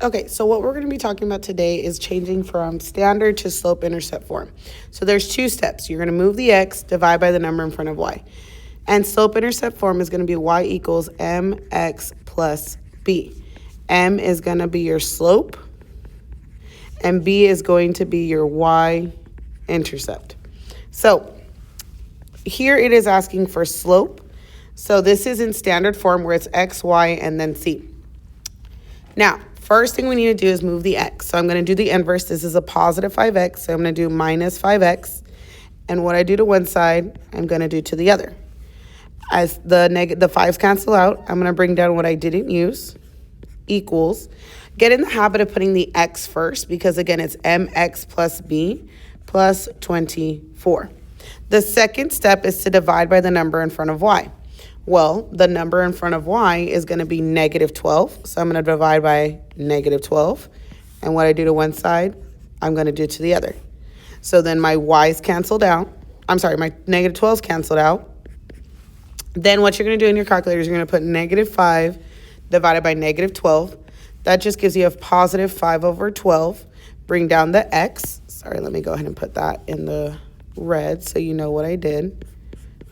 Okay, so what we're going to be talking about today is changing from standard to slope-intercept form. So there's two steps. You're going to move the x, divide by the number in front of y. And slope-intercept form is going to be y equals mx plus b. M is going to be your slope, and b is going to be your y-intercept. So here it is asking for slope. So this is in standard form where it's x, y, and then c. Now, first thing we need to do is move the x. So I'm going to do the inverse. This is a positive 5x, so I'm going to do minus 5x. And what I do to one side, I'm going to do to the other. As the 5's cancel out, I'm going to bring down what I didn't use, equals. Get in the habit of putting the x first because, again, it's mx plus b plus 24. The second step is to divide by the number in front of y. Well, the number in front of y is going to be negative 12. So I'm going to divide by negative 12. And what I do to one side, I'm going to do to the other. So then my y's canceled out. My negative 12's canceled out. Then what you're going to do in your calculator is you're going to put negative 5 divided by negative 12. That just gives you a positive 5 over 12. Bring down the x. Sorry, let me go ahead and put that in the red so you know what I did.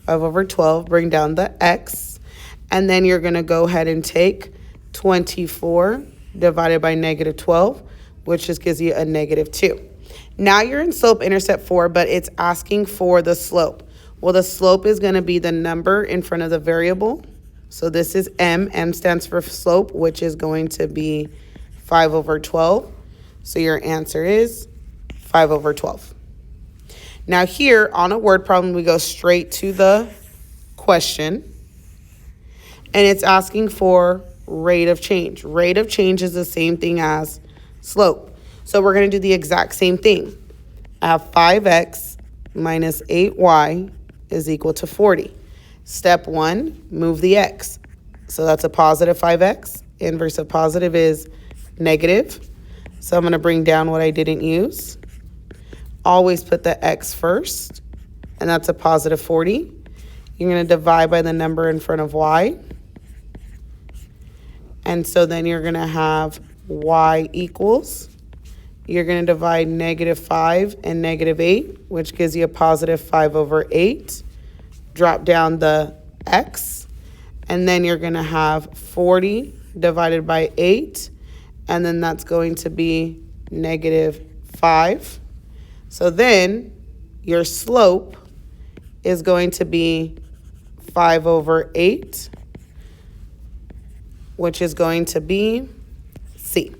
5 over 12, bring down the x, and then you're going to go ahead and take 24 divided by negative 12, which just gives you a negative 2. Now you're in slope-intercept 4, but it's asking for the slope. Well, the slope is going to be the number in front of the variable. So this is m. M stands for slope, which is going to be 5 over 12. So your answer is 5 over 12. Now here on a word problem, we go straight to the question, and it's asking for rate of change. Rate of change is the same thing as slope. So we're going to do the exact same thing. I have 5x minus 8y is equal to 40. Step 1, move the x. So that's a positive 5x. Inverse of positive is negative. So I'm going to bring down what I didn't use. Always put the x first, and that's a positive 40. You're going to divide by the number in front of y. And so then you're going to have y equals. You're going to divide negative 5 and negative 8, which gives you a positive 5 over 8. Drop down the x, and then you're going to have 40 divided by 8, and then that's going to be negative 5. So then your slope is going to be 5 over 8, which is going to be C.